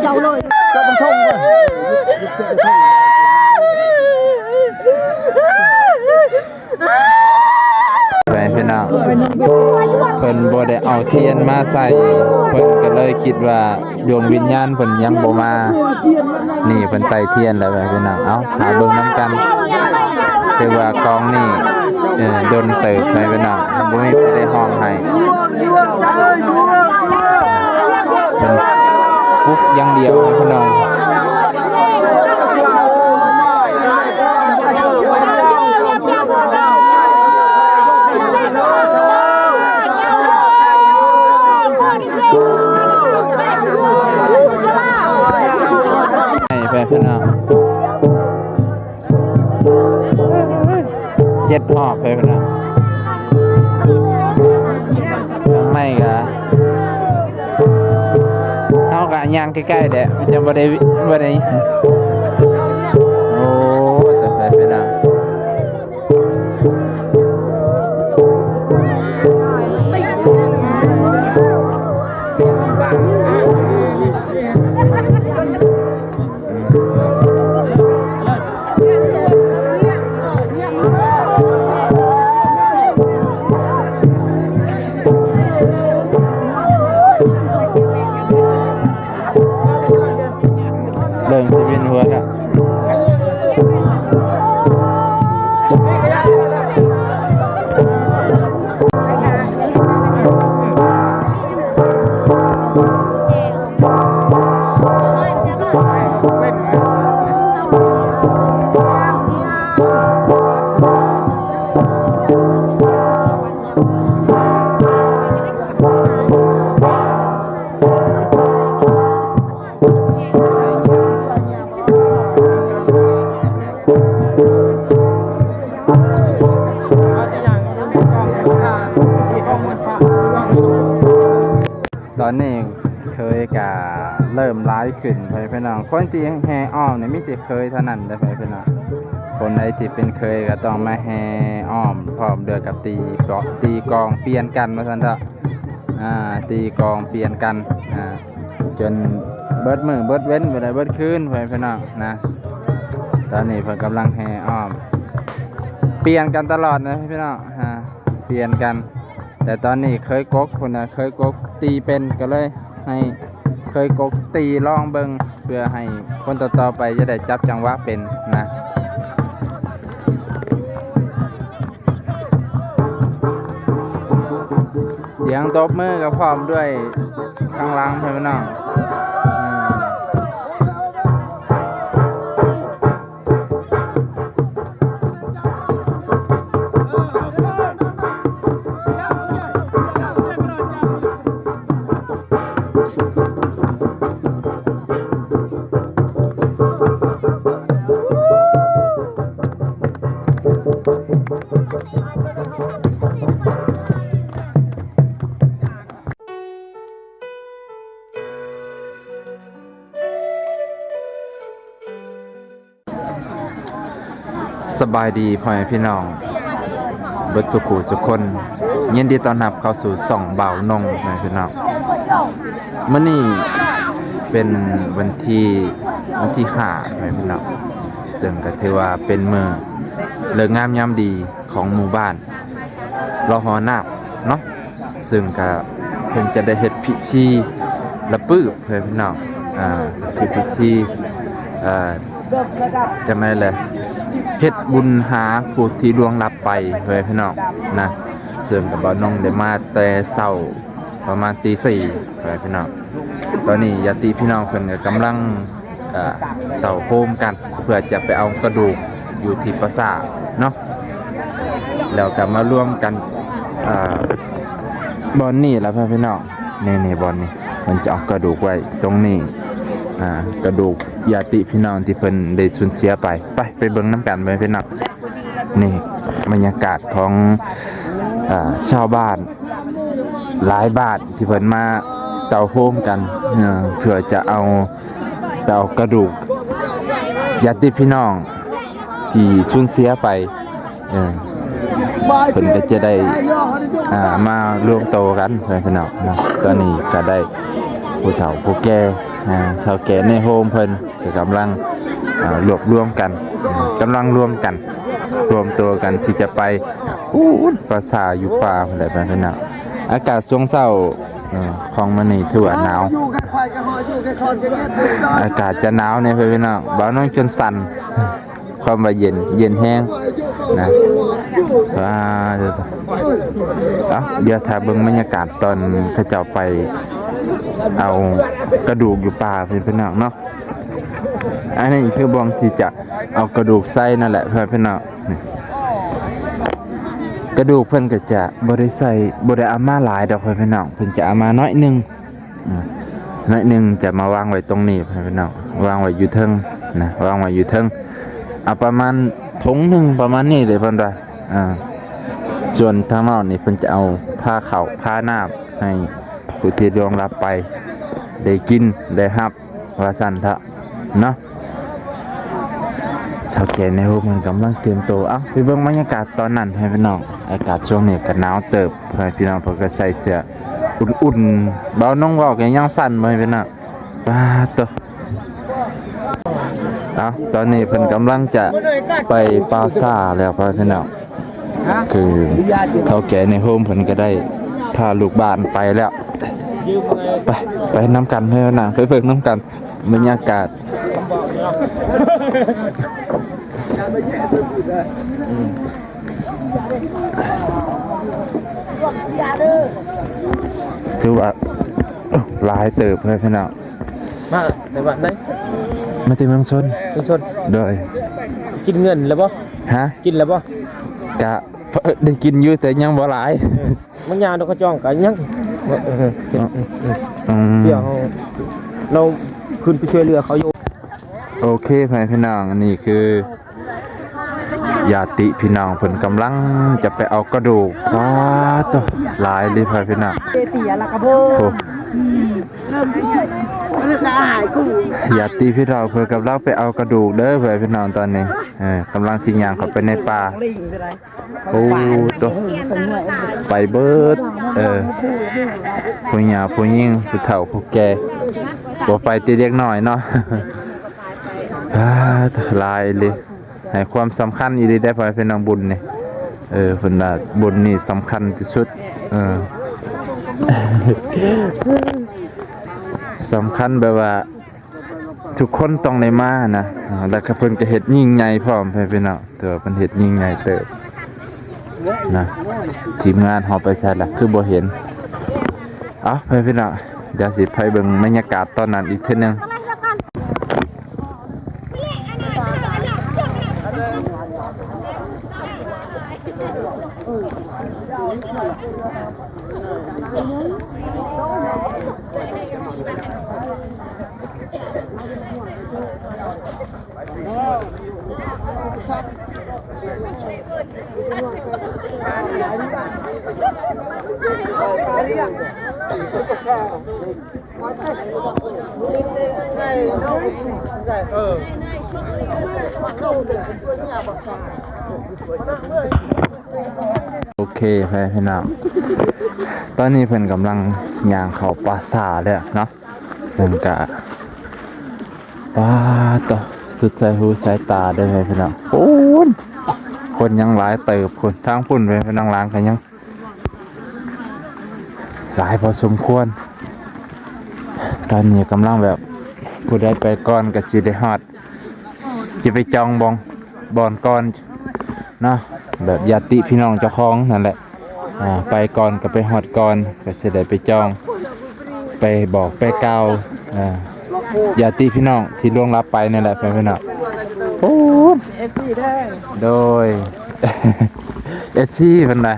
เจ้าเลยจะเป็นทงเลยไปพี่น้องเพิ่นบ่ได้เอาเทียนมาใส่เพิ่นก็เลยคิดว่าดวงวิญญาณเพิ่นยังบ่มานี่เพิ่นใส่เทียนแล้วพี่น้องเอ้าหาเบิ่งนำกันคือว่ากองนี่โดนเติบไปพี่น้องบ่มีผู้ใดห้องให้เพิ่นปุ๊บอย่างเดียวพี่น้องไปพี่น้องเจ็ดหอบไปพี่น้องไม่กะเท่ากับย่างใกล้ๆเด้มันจะบ่ได้โอ้แต่ไปพี่น้องเริ่มจะเป็นหัวแล้วตอนนี้เคยกะเริ่มร้ายขึ้นไปพี่น้องคนที่แห่อ้อมเนี่ยมิติเคยเท่านั้นเลยไปพี่น้องคนใดที่เป็นเคยก็ต้องมาแห่อ้อมพร้อมเดือกับตีกองเปลี่ยนกันมาสันเถอะตีกองเปลี่ยนกันจนเบิดมือเบิดเว้นไปเลยเบิดคืนไปพี่น้องนะตอนนี้เพิ่นกำลังแห่อ้อมเปลี่ยนกันตลอดนะพี่น้องเปลี่ยนกันแต่ตอนนี้เคยกกคนน่ะเคยกกตีเป็นก็เลยให้เคยกกตีลองเบิ่งเพื่อให้คนต่อๆไปจะได้จับจังหวะเป็นนะเสียงตบมือกับพร้อมด้วยข้างหลังพี่น้องสบายดีพ่อแม่พี่น้องเบิดสุขุสุขคนยินดีต้อนรับเข้าสู่ส่องเบานงพ่อแม่พี่น้องมื้อนี้เป็นวันที่5พ่อแม่พี่น้องซึ่งก็ถือว่าเป็นมื้อเลิกงามยามดีของหมู่บ้านรอหอนาคเนาะซึ่งก็เพิ่นจะได้เฮ็ดพิธีระปื้บพ่อแม่พี่น้องคือพิธีจะไม่เลยเฮ็ดบุญหาผู้ที่ล่วงลับไปเพื่อนพี่น้องนะเสริมกับบ่าวน้องได้มาแต่เช้าประมาณตี 4เพื่อนพี่น้องตอนนี้ญาติพี่น้องเพิ่นก็กำลังเต่าโฮมกันเพื่อจะไปเอากระดูกอยู่ที่ปราสาทเนาะแล้วก็มาร่วมกันบอนนี่แล้วเพื่อนพี่น้องนี่บอนนี่มันจะเอากระดูกไว้ตรงนี้กระดูกญาติพี่น้องที่เพิ่นได้สูญเสียไปเบิ่งน้ำกันไปพี่น้องนี่บรรยากาศของชาวบ้านหลายบ้านที่เพิ่นมาเต่าโฮมกันเพื่อจะเอากระดูกญาติพี่น้องที่สูญเสียไปเพิ่นก็จะได้มารวมโตกันพี่น้องตอนนี้ก็ได้ ผู้เฒ่าผู้แก่เฒ่าแก่ในโฮมเพิ่นก็กำลังรวบรวมกันกำลังรวมกันรวมตัวกันที่จะไปปราสาทอยู่ป่าอะไรแบบนั้นนะอากาศช่วงเช้าของมันนี่ถือว่าหนาวอากาศจะหนาวเนี่ยเพื่อนน้องบ่าวน้องจนสั่นความว่าเย็นแห้งนะว้าเดี๋ยวถ้าเบิ่งบรรยากาศตอนเขาเจ้าไปเอากระดูกอยู่ป่าเพื่อนน้องเนาะอันนี้คือบองที่จะเอากระดูกใส่นั่นแหละเพื่อนน้องกระดูกเพิ่นก็จะบ่ได้ใส่บ่ได้เอามาหลายดอกเพื่อนน้องเพิ่นจะเอามาน้อยนึงจะมาวางไว้ตรงนี้เพื่อนน้องวางไว้อยู่เทิงนะวางไว้อยู่เทิงเอาประมาณถุงหนึ่งประมาณนี้เลยเพิ่นว่าส่วนทางนอกนี่เพิ่นจะเอาผ้าขาวผ้าหน้าให้ผู้ที่ล่วงลับไปได้กินได้รับว่าซั่นเถอะเนาะเฒ่าแก่ในโฮมมันกำลังเตรียมตัวไปเบิ่งบรรยากาศตอนนั้นให้พี่น้องอากาศช่วงนี้ก็หนาวเติบให้พี่น้องเพิ่นก็ใส่เสื้ออุ่นๆเบาน้องเว้าก็ยังสั่นบ่พี่น้องว้าตัวตอนนี้เพิ่นกำลังจะไปปราสาทแล้วพี่น้องคือเฒ่าแก่ในโฮมเพิ่นก็ได้พาลูกบ้านไปแล้วไปน้ำกันให้พี่น้องไปเบิ่งน้ำกันบรรยากาศถือว่าหลายเติบเลยพี่น้องมาในวันไหนมาที่เมืองชนโดยกินเงินแล้วบ่กินแล้วบ่กะได้กินอยู่แต่ยังบ่หลายมันยาดอกกระจ้องกันยังเสี่ยวเราขึ้นไปช่วยเรือเขาอยู่โอเคพี่น้องอันนี้คือญาติพี่น้องเพิ่นกำลังจะไปเอากระดูกว้าตัวหลายเลยพี่น้องญาติพี่น้องเพิ่นกำลังไปเอากระดูกเด้อพี่น้องตอนนี้กำลังสิย่างเข้าไปในป่าตัวไปเบิดผู้หญิงผู้เฒ่าผู้แก่บ่ไปตีเด็กน้อยเนาะหลายเลยให้ความสำคัญอีได้พอเป็นนางบุญนี่เพิ่นว่าบุญนี่สำคัญที่สุดสำคัญแบบว่าทุกคนต้องได้มานะแล้วก็เพิ่นก็เฮ็ดยิ่งใหญ่พร้อมพี่น้องตัวเพิ่นเฮ็ดยิ่งใหญ่เติบนะทีมงานเฮาไปใช่ล่ะคือบ่เห็นพี่น้องเดี๋ยวสิไปเบิ่งบรรยากาศตอนนั้นอีกเทื่อนึงโอเคพี่น้องตอนนี้เพิ่นกำลังย่างเข้าปราสาทแล้วเนาะซึ่งก็ต่อสุดใจหูสายตาได้พี่น้องคนยังหลายเติบคนทั้งพุ่นไปพี่น้องล้างกันยังหลายพอสมควรตอนนี้กำลังแบบผู้ใดไปก่อนก็สิได้ฮอดสิไปจองบอนก่อนเนาะแบบญาติพี่น้องเจ้าของนั่นแหละไปก่อนก็ไปฮอดก่อนก็สิได้ไปจองไปบอกไปกล่าวญาติพี่น้องที่ล่วงลับไปนั่นแหละพี่น้องFC ได้โดย FC เพิ่นน่ะ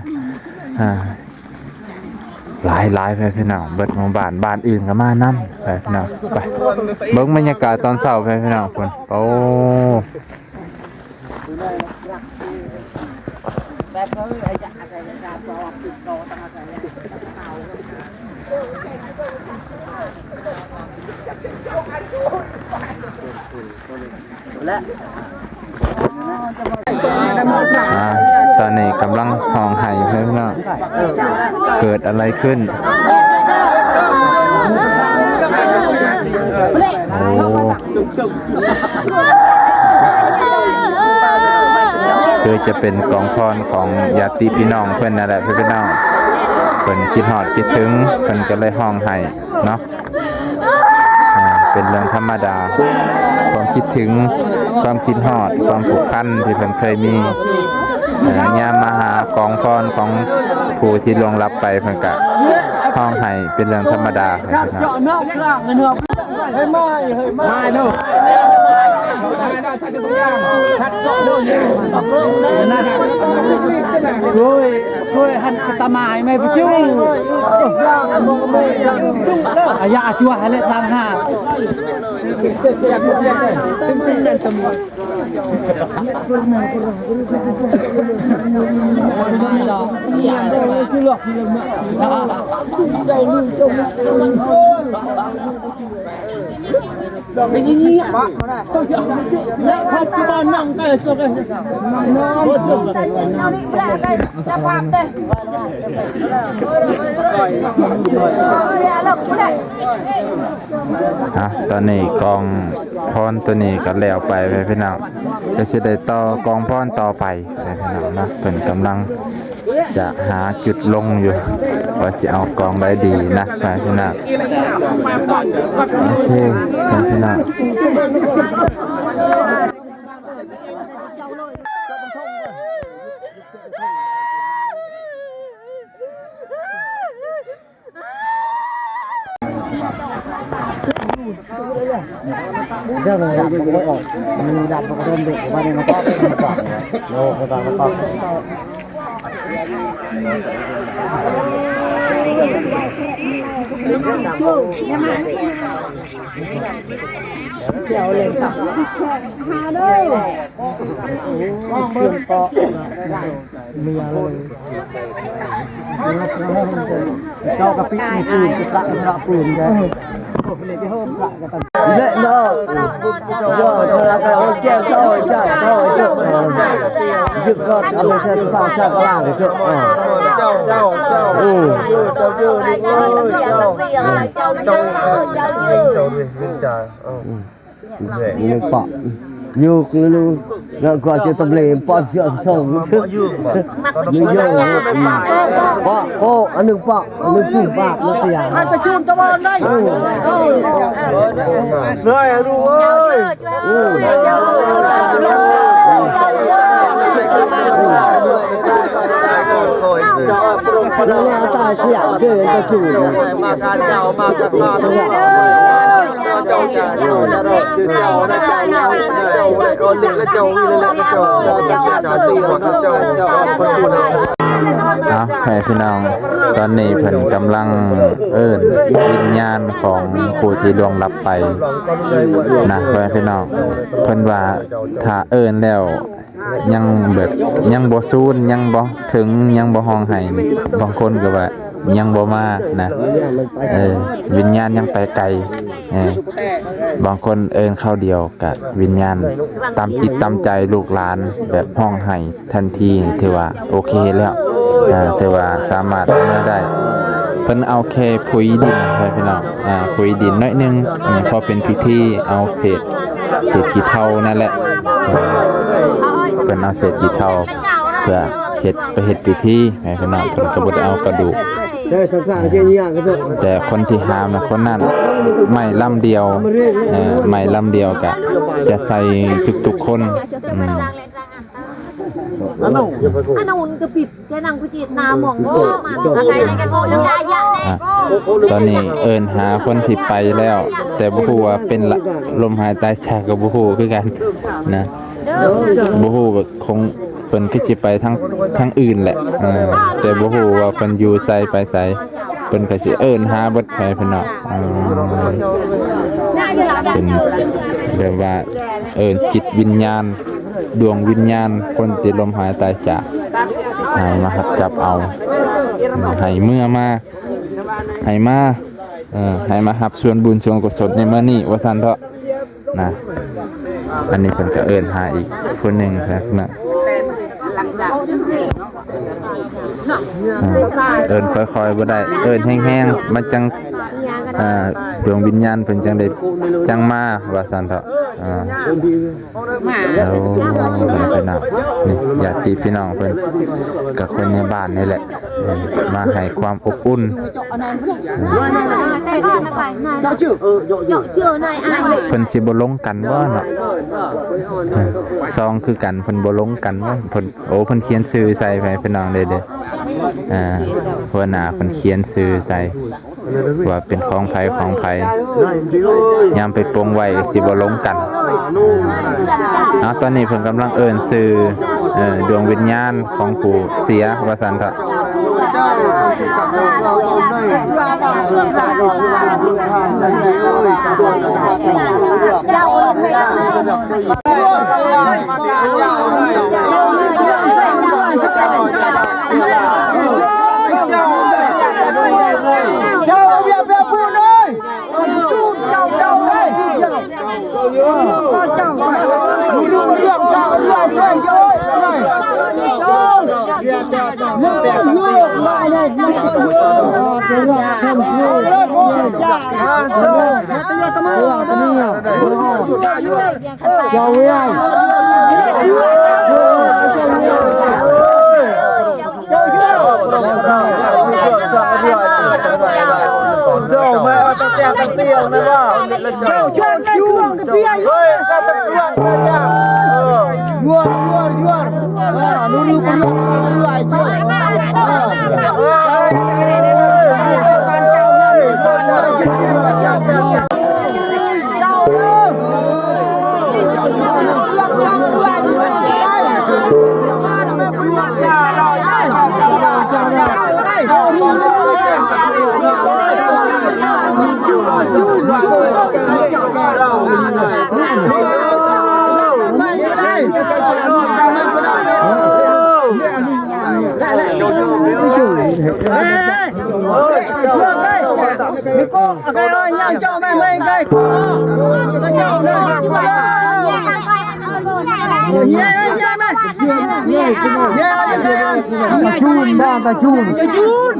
หลายพี่น้องเบิดหมู่บ้านอื่นก็มานำพี่น้องไปเบิ่งบรรยากาศตอนเช้าพี่น้องเพิ่นตอนนี้กำลังห้องไห้พี่น้องเกิดอะไรขึ้น คือจะเป็นกองพรของญาติพี่น้องเพื่อนนั่นแหละพี่น้องเพิ่นคิดฮอดคิดถึงเพิ่นก็เลยห้องให้เนาะเป็นเรื่องธรรมดาความคิดถึงความคิดฮอดความผูกพันที่เพิ่นเคยมียามมาหากองพรของผู้ที่ล่วงลับไปเพิ่นก็ห้องให้เป็นเรื่องธรรมดาพี่น้องRồi hắn ta mài mày phải chứ. Dạ chua hay là tam hà. Cái gì hả? Không cho bạn nặng cái cho cái.ตอนนี้กองพรตัวนี้ก็แล้วไปพี่น้องก็จะได้ต่อกองพรต่อไปพี่น้องนะเป็นกำลังจะหาจุดลงอยู่ว่าจะเอากองได้ดีนะพี่น้องโอเคพี่น้องเรื่องอะไรมันออกมีดับมันก็โดนเด็กมาในมันก็เป็นกล่องโลกก็ต้องก็เดี๋ยวเลยค่ะหาด้วยมองเบิ่งก็มีอะไรเจ้ากะปิมีปืนกระระปืนแกDạy nó rồi thôi là cái ô che thôi chứ chứ con ăn được sẽ phao sao có làm được chứ nhưng bọ nhục luôn nó gọi cho tâm lý bọ chuyện sống chứ nhưng bọ ô ăn được bọ ăn được củ bạc nó tiền ăn phải chun cho bọn đây rồi đủ ơi nó ta sẽ chơi ta chủ mà cả chào mà cả con chào chào con lên cái chầu lên cái chầuพี่น้องตอนนี้เพิ่นกำลังวิญญาณของผู้ที่ล่วงลับไปนะพี่น้องเพิ่นว่าถ้าแล้วยังแบบยังบ่ซูนยังบ่ถึงยังบ่ห้องให้บางคนก็ว่ายังบ่มานะวิญญาณยังไปไกลบางคนเข้าเดียวกับวิญญาณตามจิตตามใจลูกหลานแบบห้องให้ทันทีถือว่าโอเคแล้วถือว่าสามารถเมื่อได้เพิ่นเอาแค่ผุยดินพี่น้องผุยดินน้อยนึงพอเป็นพิธีเอาเศษขี้เถ้านั่นแหละเพิ่นเอาเศษขี้เถ้าเพื่อเฮ็ดพิธีพี่น้องเพิ่นก็บ่ได้เอากระดูกแต่คนที่หามนะคนนั้นไม่ลำเดียวไม่ลำเดียวกะจะใส่ทุกๆคนอันนู้นก็ปิดแค่นั่งกุจิตนาหมองโง่มาอะไรในกันโง่แล้วได้ยะตอนนี้หาคนที่ไปแล้วแต่บ่ฮู้ว่าเป็นลมหายใจจากก็บ่ฮู้คือกันนะบ่ฮู้ก็คงเพิ่นคือสิไปทั้งอื่นแหละแต่บ่ฮู้ว่าเพิ่นอยู่ไสไปไสเพิ่นก็สิหาเบิดไปเพิ่นเนาะเป็นแบบว่าจิตวิญญาณดวงวิญญาณคนที่ลมหายใจจากมาหักจับเอาให้เมื่อมาให้มารับส่วนบุญส่วนกุศลในมื้อนี้ว่าซั่นเถาะนะอันนี้เพิ่นก็หาอีกคนนึงครับนะค่อยๆบ่ได้แห้งๆมันจัง ดวงวิญญาณเพิ่นจังได้จังมาว่าซั่นเถาะแล้วพี่น้องนี่ญาติพี่น้องเพิ่นกับคนในบ้านนี่แหละมาให้ความอบอุ่นเพิ่นสิบ่ลงกันบ่เนาะซองคือกันเพิ่นบ่ลงกันบ่เพิ่นโอ้เพิ่นเขียนชื่อใส่ให้พี่น้องเด้หัวหน้าเพิ่นเขียนชื่อใส่ว่าเป็นของไผยามไปปรงไว้สิบ่ลงกันตอนนี้เพิ่นกำลังเอิ้นชื่อดวงวิญญาณของผู้เสียว่าซั่นเถาะ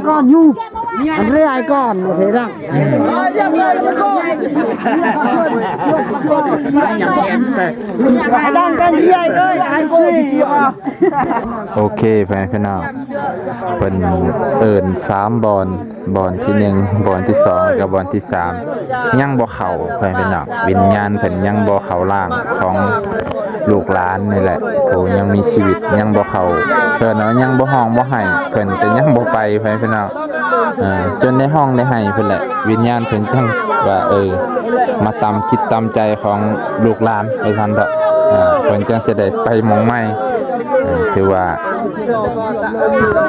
ก่อนยูอันเรื่อยก่อนโอเคดังดังกันเรื่อยเลยไอ้โก้ที่โอเคพี่น้องเพิ่นเอิ้น3บอลที่1บอลที่2กับบอลที่3ยังบ่เข้าพี่น้องวิญญาณเพิ่นยังบ่เข้าร่างของลูกหลานนี่แหละผู้ยังมีชีวิตยังบ่เข้าเพิ่นเนาะยังบ่ห้องบ่ให้เพิ่นก็ยังบ่ไปพี่น้องจนในห้องได้ให้เพิ่นแหละวิญญาณเพิ่นจังว่ามาตามคิดตามใจของลูกหลานไอ้ท่านเถาะเพิ่นจังสิได้ไปหม้องใหม่ถือว่า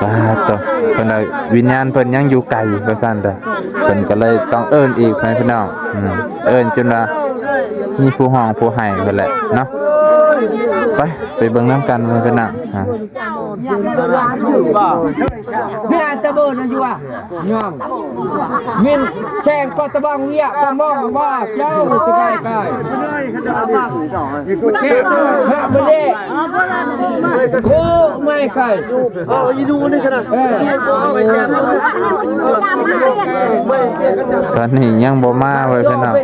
ต่อเพิ่นวิญญาณเพิ่นยังอยู่ไกลว่าซั่นเด้อเพิ่นก็เลยต้องเอิ้นอีกพี่น้องเอิ้นจนว่ามีผู้ห้องผู้ให้เพิ่นแหละเนาะไปเบิ่งน้ำกันพี่น้องพี่อาจจะเบิ่งนะอยู่อ่ะย่องมินแจ้งปัตตบังเวียปมองว่าเจ้าจะใกล้ใกล้ไม่ได้โคไม่ไกลยีดูนี่ขนาดตอนนี้ยังบ่มาเว้ยพี่น้อง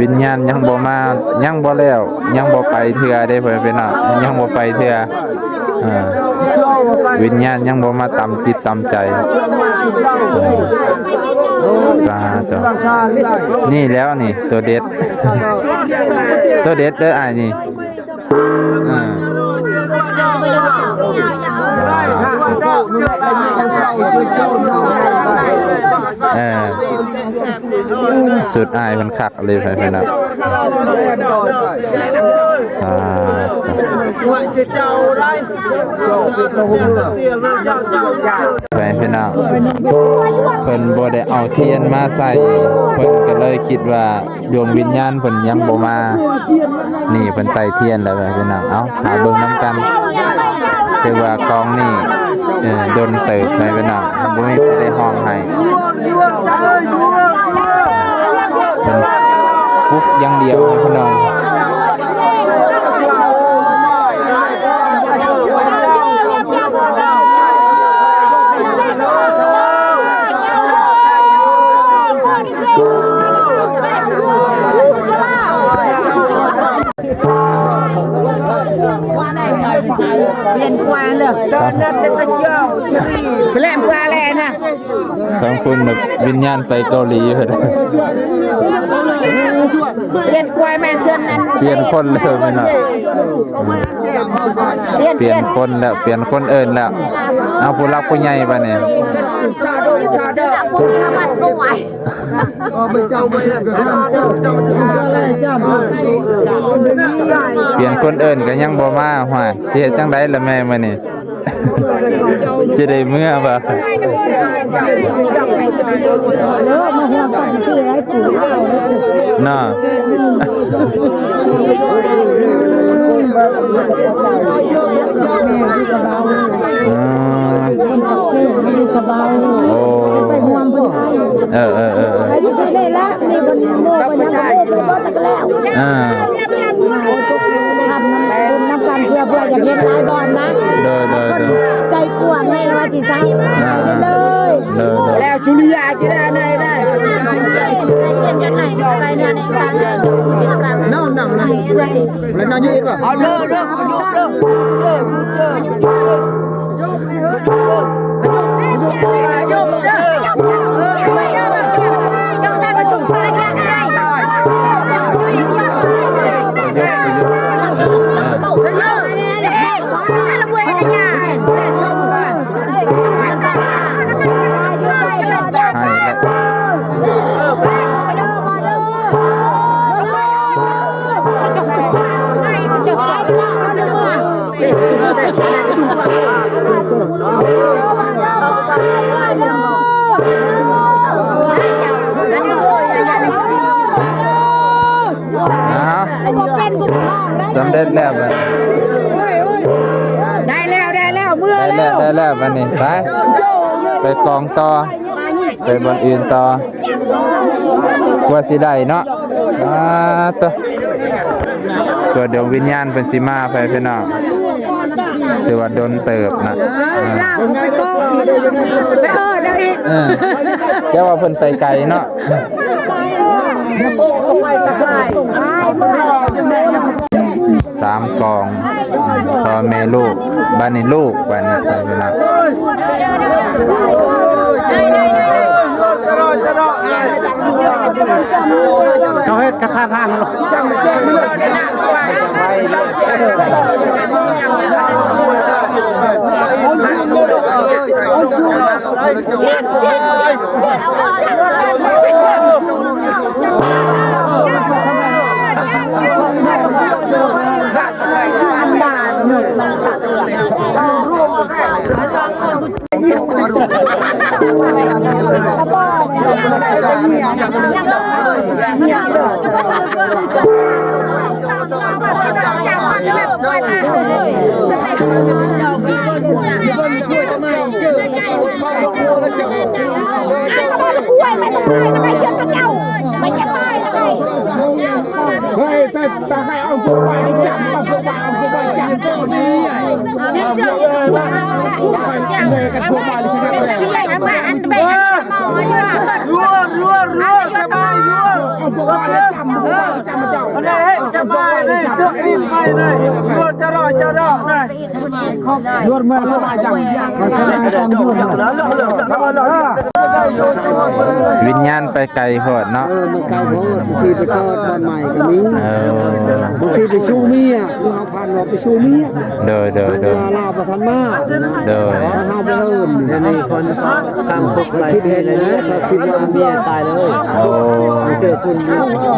วิญญาณยังบ่มายังบ่แล้วยังบ่ไปเทื่อได้เพิ่นพี่น้องยังบ่ไปเทื่อวิญญาณยังบ่มาตามจิตตามใจนี่แล้วนี่ตัวเด็ดเด้ออ้ายนี่สุดอายมันคักเลยไปนะไปพี่น้องเพิ่นบ่ได้เอาเทียนมาใส่เพิ่นก็เลยคิดว่าดวงวิญญาณเพิ่นยังบ่มานี่เพิ่นใส่เทียนแล้วพี่น้องเอ้าหาเบิ่งนํกันคือว่ากองนี่ดนเติบไปพี่น้องบ่มีผู้ใดห้องให้เพิ่นปุ๊บอย่างเดียวพี่น้อง ตอนนั้นเป็นตะเกียวแหลมกว่าแหลนะ ทั้งคุณแบบวิญญาณไปเกาหลีเพิ่น เรียนกล้วยแม่เพื่อนนั้น เปลี่ยนคนเลยแม่น่ะเปลี่ยนคนแล้วเปลี่ยนคนเอิ้นแล้วเอาผู้รักผู้ใหญ่บัดนี้ พูดธรรมะก็ไหว เปลี่ยนคนเอิ้นก็ยังบ่มาห่วยสิเฮ็ดจังไดล่ะแม่มื้อนี้ สิได้เมื่อบ่เนาะโอ้ได้ละนี่คนโม่ก็ยังโม่ก็แล้วทำน้ำกันเพื่ออยากเห็นหลายบอลนะใจกว้างให้ว่าสิซักไปเลย แล้วชุลิยาจะได้ไหนได้ น้องนั่งนะแล้วนอนอยู่อีกเหรอ เอาเลิกเลิกเลิกสำเร็จแล้วบัด ได้แล้วเมื่อ ได้แล้วบัดนี้ไปกองต่อไปบนอื่นต่อว่าสิได้เนาะตัวดวงวิญญาณเป็นสิมาไปพี่น้องถือว่าโดนเติบนะเจ้าว่าเพิ่นไปไกลเนาะสามกองพ่อแม่ลูกบ้านนี้ลูกบ้านนี้ไปพี่น้องเขาเฮ็ดกระทะทานหรอเฮ้ยตาใครเอาพวกไปจับเอาพวกไปเอาพวกไปจับตัวนี้กันพวกไปเลยใช่ไหมเอาพวกไปจับเจ้าสบายเลยพวกอินไปเลยจะรอเลยรวดมาสบายจังวิญญาณไปไกลโหดเนาะไกลโหดบางทีไปเกิดบ้านใหม่ก็มีบางทีไปชูเมียคือเขาพันว่าไปชูเมียเดินลาประทันมาเดินเขาไปเอิญนี่คนข้างคุกอะไรคิดเห็นนะเขาคิดว่าเมียตายเลยโอ้เจอคุณเข้าลูก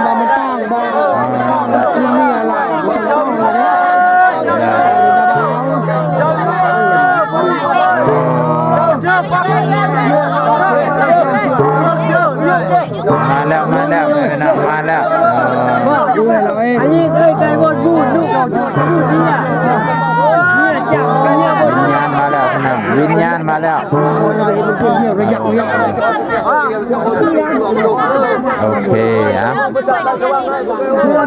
มันตั้งบ้างคุณเมียหลังมันต้องมาแล้วมาแล้วอันนี้ใจบนพูดลูกออกพูดเนี่ยจับเนี่ยบน วิญญาณมาแล้วนะวิญญาณมา มาแล้วโอเคอ่ะ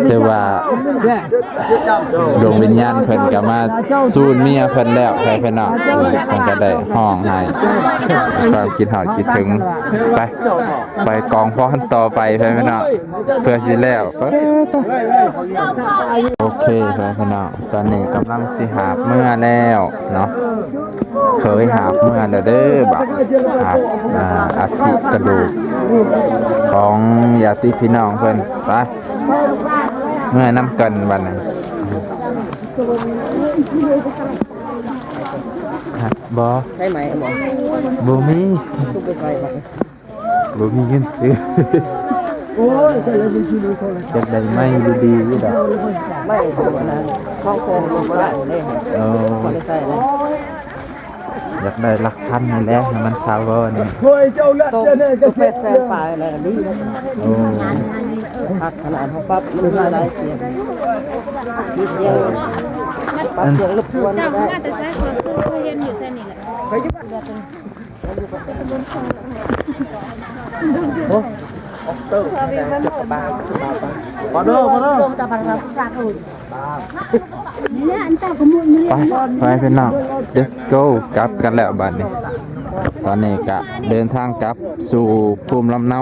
ถือว่าดวงวิญญาณเพิ่นก็มาสู้เมียเพิ่นแล้วใครเพิ่นเนาะเพิ่นก็ได้ห้องให้ความคิดฮอดคิดถึงไปกองพรต่อไปใช่ไหมเนาะเพื่อสิแล้วโอเคใช่ไหมเนาะตอนนี้กำลังสิหาบเมื่อแล้วเนาะเคยหาบเมื่อแล้วเด้อบักหาบอัฐิกระดูกของญาติพี่น้องเพิ่นไปเมื่อน้ำกันวันนี้บอใช่ไหมบอมีบอมีเงินซื้อจะได้ไม่ดีๆนี่ดอกไม่นะข้าวโพดก็ได้เลยอยากได้หลักพันนี่แหละให้มันซาวน์นี่ตัวเป็ดแซนปลายอะไรดีนะโอ้พักขนาดเขาปั๊บมันมาได้เสียงนิดเดียวปั๊บเสียงรบกวนได้น่าจะใช้คนคือเห็นอยู่เส้นนี้แหละโอ้มาเด้อไปเป็นน้อง let's go กลับกันแล้วบัดนี้ตอนนี้ก็เดินทางกลับสู่ภูมิลำเนา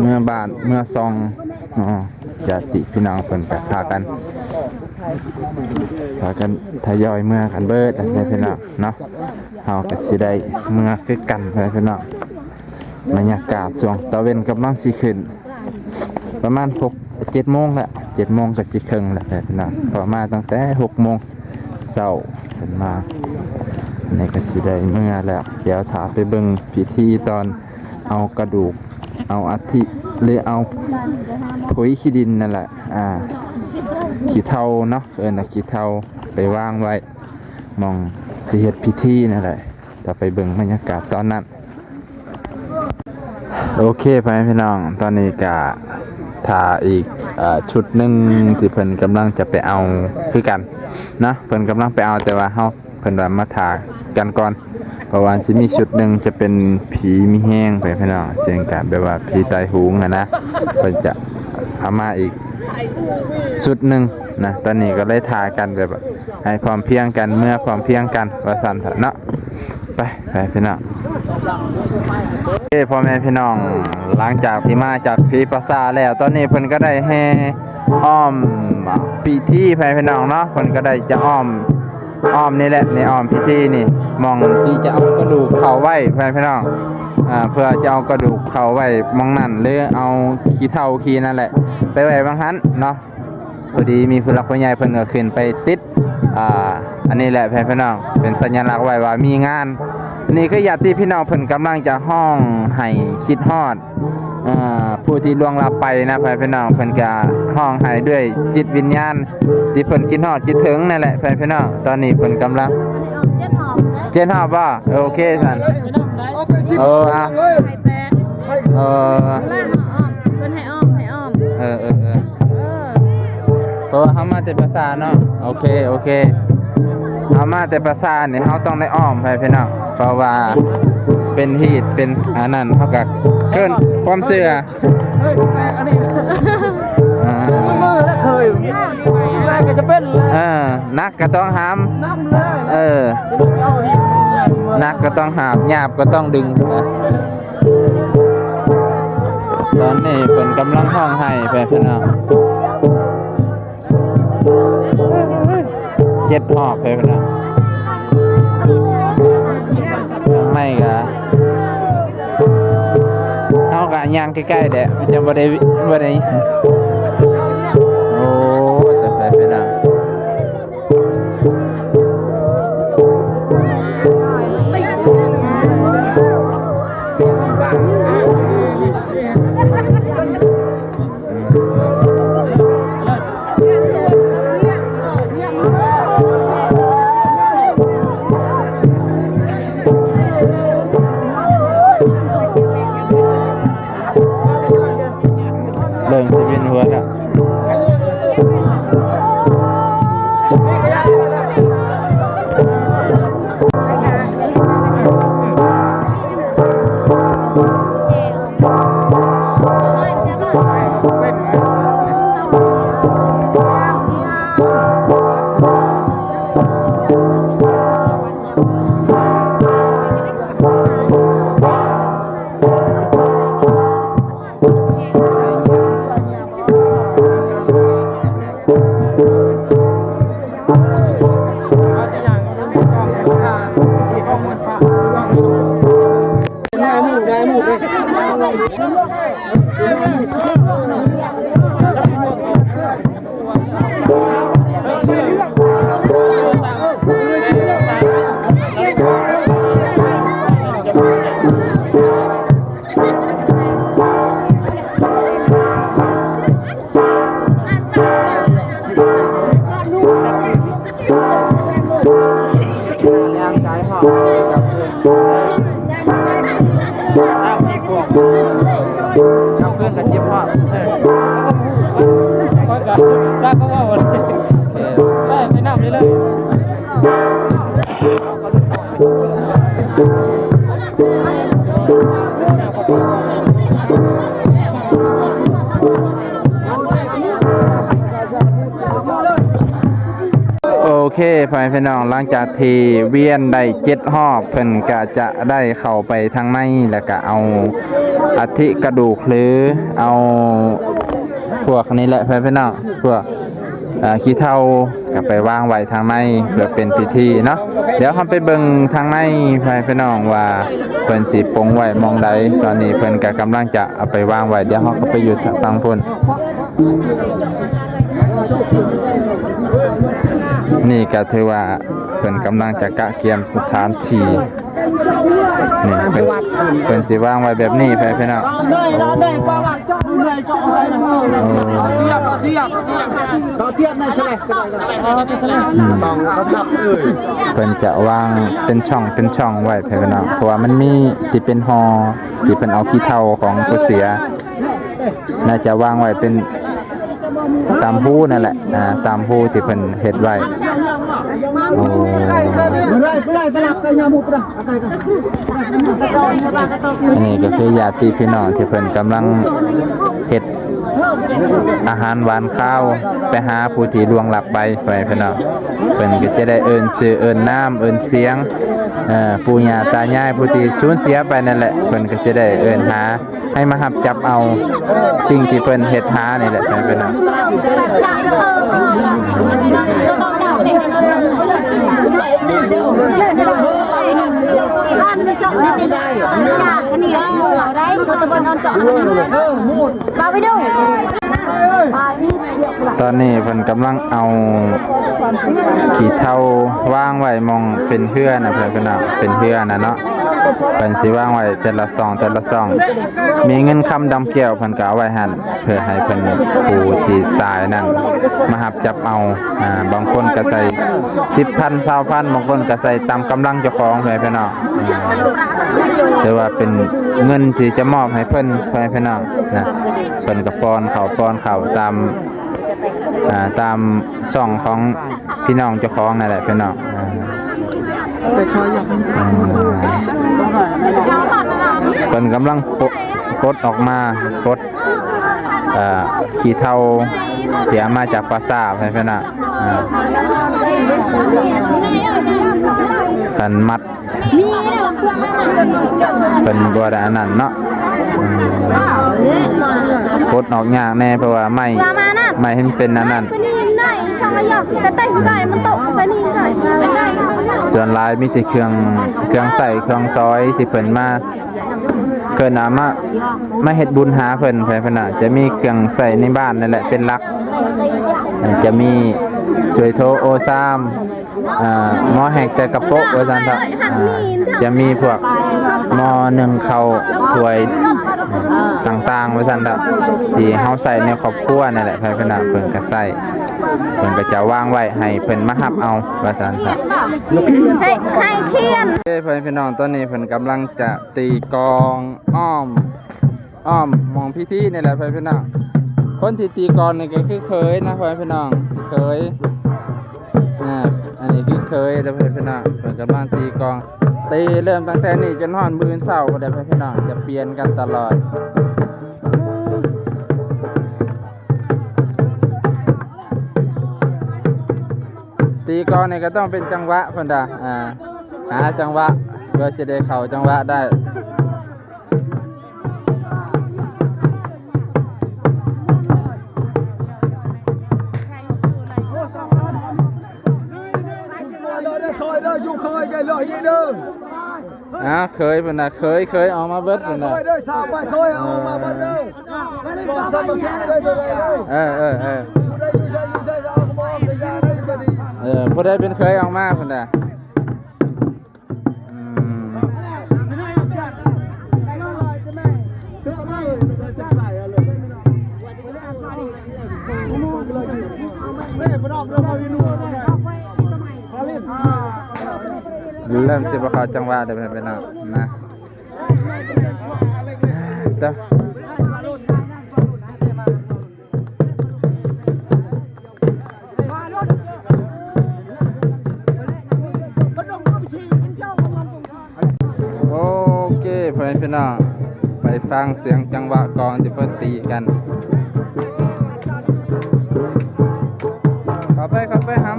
เมื่อบ้านเมื่อซองญาติพี่น้องเพิ่นก็พากันทยอยเมื่อกันเบิดอะไรพี่น้องเนาะเฮาก็สิได้เมื่อคือกันพี่น้องบรรยากาศช่วงตะเวนกำลังสิขึ้นประมาณ7 โมงละ7 โมงก็สิครึ่งแล้วพี่น้องประมาณตั้งแต่6 โมงเช้าขึ้นมาในก็สิได้เมื่อแล้วเดี๋ยวถาไปเบิ่งพิธีตอนเอากระดูกเอาอัฐิหรือเอาผุยขี้ดินนั่นแหละขี้เถ้าเนาะขี้เถ้าไปวางไว้มองสิเฮ็ดพิธีนั่นแหละแต่ไปเบิ่งบรรยากาศตอนนั้นโอเคพี่น้องตอนนี้ก็ถ่าอีกชุดหนึ่งที่เพิ่นกำลังจะไปเอาคือกันนะเพิ่นกำลังไปเอาแต่ว่าเฮาเพิ่นว่ามาถ่ากันก่อนเพราะว่าสิมีชุดหนึ่งจะเป็นผีมีแห้งพี่น้องเสียงกันแบบว่าผีตายหูงนะเพิ่นจะเอามาอีกชุดหนึ่งนะตอนนี้ก็เลยถ่ากันแบบให้พร้อมเพียงกันเมื่อพร้อมเพียงกันว่าซั่นเถอะเนาะไปพี่น้องพ่อแม่พี่น้องหลังจากที่มาจากผีปราสาทแล้วตอนนี้เพิ่นก็ได้แห่อ้อมพิธีพี่น้องเนาะเพิ่นก็ได้จะอ้อมนี่แหละในอ้อมพิธีนี่มองที่จะเอากระดูกเข้าไว้พี่น้องเพื่อจะเอากระดูกเข้าไว้มองนั่นหรือเอาขี้เถ้าขี้นั่นแหละไปไว้บางหันเนาะพอดีมีผู้หลักผู้ใหญ่เพิ่นก็ขึ้นไปติดอันนี้แหละพี่น้องเป็นสัญลักษณ์ไว้ว่ามีงานนี่ก็ญาติพี่น้องเพิ่นกำลังจะห้องให้คิดฮอดผู้ที่ล่วงลับไปนะพี่น้องเพิ่นก็ห้องให้ด้วยจิตวิญญาณที่เพิ่นคิดฮอดคิดถึงนั่นแหละพี่น้องตอนนี้เพิ่นกำลังเจนหอบบ่โอเคซั่นอ่ะเพิ่นให้อ้อมเพราะว่าเฮามาแต่ภาษาเนาะโอเคเอามาแต่ภาษาเนี่ยเขาต้องได้อ้อมไปพี่น้องเพราะว่าเป็นฮีตเป็นอันนั้นเขาก็เกินความเชื่อมือแล้วเคยแรกก็จะเป็นนักก็ต้องห้ามนักก็ต้องหาบหยาบก็ต้องดึงตอนนี้เป็นกำลังห้องให้ไปพี่น้อง7 หอบไปพี่น้องไม่ก็เขากะย่างใกล้ๆเด้จะบ่ได้โอ้จะไปน้องห น้ำเพื่อนกับจิ้มฮอด ได้ก็ว่าวันนี้ได้ไปน้ำเลย โอเคพ่อแม่พี่น้องหลังจากที่เวียนได้7 รอบเพิ่นก็จะได้เข้าไปทางในแล้วก็เอาอัฐิกระดูกหรือเอาพวกนี้แหละพ่อแม่พี่น้องพวกขี้เถ้าก็ไปวางไว้ทางในเพื่อเป็นพิธีเนาะเดี๋ยวเราไปเบิ่งทางในพ่อแม่พี่น้องว่าเพิ่นสิปรงไว้มองใดตอนนี้เพิ่นก็กำลังจะเอาไปวางไว้เดี๋ยวเราก็ไปอยู่ทางพุ่นนี่ก็ถือว่าเพิ่นกำลังจะกะเกียมสถานที่นี่เพิ่นสิวางไว้แบบนี้ไปพี่น้องเพิ่นจะวางเป็นช่องไว้พี่น้องเพราะว่ามันมีที่เป็นฮอที่เพิ่นเอาขี้เถ้าของผู้เสียน่าจะวางไว้เป็นตามผู้นั่นแหละตามผู้ที่เพิ่นเฮ็ดไว้โอ้อันนี้ก็คือญาติพี่น้องที่เพิ่นกำลังเฮ็ดอาหารหวานข้าวไปหาผู้ที่ล่วงลับไปพี่น้องเพิ่นก็จะได้เอิ้นชื่อเอิ้นนามเอิ้นเสียงปู่ย่าตายายผู้ที่สูญเสียไปนั่นแหละเพิ่นก็จะได้เอิ้นหาให้มารับจับเอาสิ่งที่เพิ่นเฮ็ดหานี่แหละพี่น้องตอนนี้เพิ่นกำลังเอาขี้เถ้าวางไว้มองเป็นเพื่อนนะเพิ่นน่ะเป็นเพื่อนน่ะเนาะเพิ่นสิวางไว้แต่ละซองมีเงินคำดำแก้วเพิ่นก็เอาไว้หั่นเพื่อให้เพิ่นผู้ที่ตายนั่นมารับจับเอาบางคนก็ใส่ 10,000 20,000บางคนก็ใส่ตามกำลังเจ้าของพี่น้องแต่ว่าเป็นเงินที่จะมอบให้เพิ่นพี่น้องนะเพิ่นก็ป้อนข้าวตามช่องของพี่น้องเจ้าของนั่นแหละพี่น้องเพิ่นกำลังปลดออกมาปลดขี้เถ้าเสียมาจากปราสาทพี่น้องกันมัดเป็นบัวดานั่นเนาะปลดออกยากแน่เพราะว่าไม่เห็นเป็นนั่นส่วนลายมีแต่เครื่องใส่เครื่องซอยที่เพิ่นมาเกินมาเฮ็ดบุญหาเพิ่นน่ะจะมีเครื่องใส่ในบ้านนั่นแหละเป็นหลักจะมีช่วยโทโอซามหม้อแหกแต่กระโปะว่าซั่นเถอะจะมีพวกหม้อนึ่งข้าวถ้วยต่างๆว่าซั่นเถอะที่เฮาใส่ในครอบครัวนั่นแหละเพิ่นน่ะเพิ่นก็ใส่เพิ่นก็จะวางไว้ให้เพิ่นมารับเอาว่าซั่นครับให้เทียนเพิ่นพี่น้องตอนนี้เพิ่นกำลังจะตีกลองอ้อมมองพิธีนี่แหละเพิ่นพี่น้องคนที่ตีกลองนี่ก็คือเคยนะเพิ่นพี่น้องเคยอันนี้คือเคยแล้วเพิ่นพี่น้องเพิ่นกำลังตีกลองตีเริ่มตั้งแต่นี้จนฮอดมื้อเช้าบ่ได้เพิ่นพี่น้องจะเปลี่ยนกันตลอดตีกลองนี่ก็ต้องเป็นจังหวะเพิ่นหาจังหวะเพื่อสิได้เข้าจังหวะได้เคยเด้ออยู่เคยไงเลยนี่เด้อ เคยเพิ่นน่ะเคยออกมาเบิดเพิ่นน่ะ เด้อสาวไปเคยเอามาบ่เด้อก่อนสมัครได้เด้อเออได้อยู่ใช่เอาก็บ่ได้ยาได้ก็ดี ผู้ใดเป็นเคยออกมาเพิ่นน่ะเริ่มสิบ่เข้าจังหวะเด้อพี่น้องนะเด้อโอเคพี่น้องไปฟังเสียงจังหวะกลองที่เพิ่นตีกันเข้าไปครับ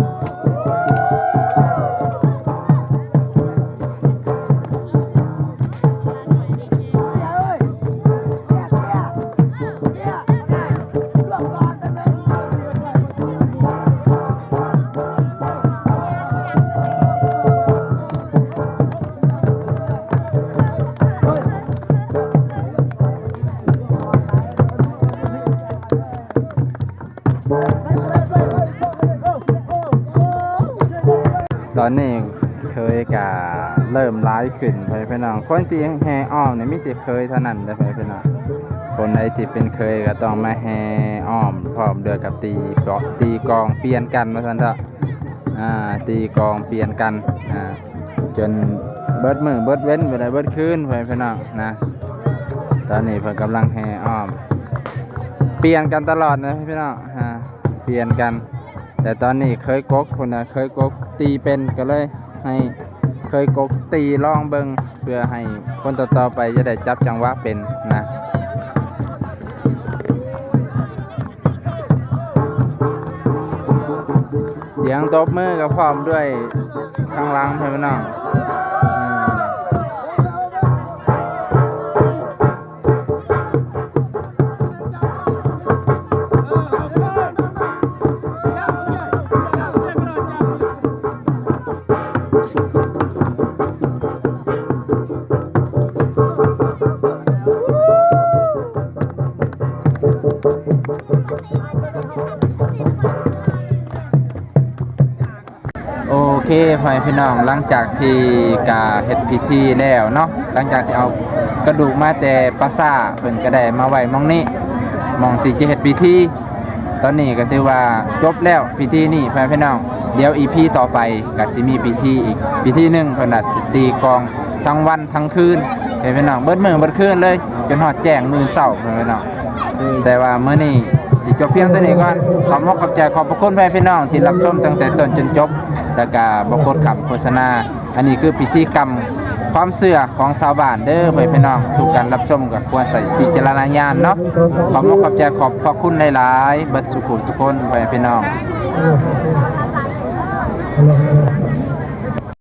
ตอนนี้เคยกะเริ่มร้ายขึ้นไปพี่น้องคนที่แห่อ้อมเนี่ยมิติเคยเท่านั้นเลยพี่น้องคนใดที่เป็นเคยก็ต้องมาแห่อ้อมพร้อมเดือกับตีกองเปลี่ยนกันมาสันเถอะตีกองเปลี่ยนกันจนเบิดมือเบิดเว้นไปเลยเบิดคืนไปพี่น้องนะตอนนี้เพิ่นกำลังแห่อ้อมเปลี่ยนกันตลอดนะพี่น้องเปลี่ยนกันแต่ตอนนี้เคยกกคนน่ะเคยกกตีเป็นก็เลยให้เคยกกตีลองเบิ่งเพื่อให้คนต่อๆไปจะได้จับจังหวะเป็นนะเสียงตบมือกับพร้อมด้วยข้างหลังพี่น้องโอเคพี่น้องหลังจากที่กาเฮ็ดพิธีแล้วเนาะหลังจากที่เอากระดูกมาแต่ปราสาทเพิ่นก็ได้มาไว้มองนี้มองที่จะเฮ็ดพิธีตอนนี้ก็ถือว่าจบแล้วพิธีนี้พี่น้องเดี๋ยวอีพีต่อไปก็สิมีพิธีอีกพิธีนึงเพิ่นน่ะตีกลองทั้งวันทั้งคืนพี่น้องเบิดมื้อเบิดคืนเลยจนฮอดแจ้งมื้อเช้าพี่น้องแต่ว่ามื้อนี้สิจบเพียงเท่านี้ก่อนขอบใจขอบพระคุณพี่น้องที่รับชมตั้งแต่ต้นจนจบแล้วก็บ่กดคำโฆษณาอันนี้คือพิธีกรรมความเชื่อของชาวบ้านเด้อพี่น้องทุกการรับชมก็ควรใส่พิจารณญาณเนาะขอบใจขอบพระคุณหลายๆเบิดสุขุสุคนพี่น้อง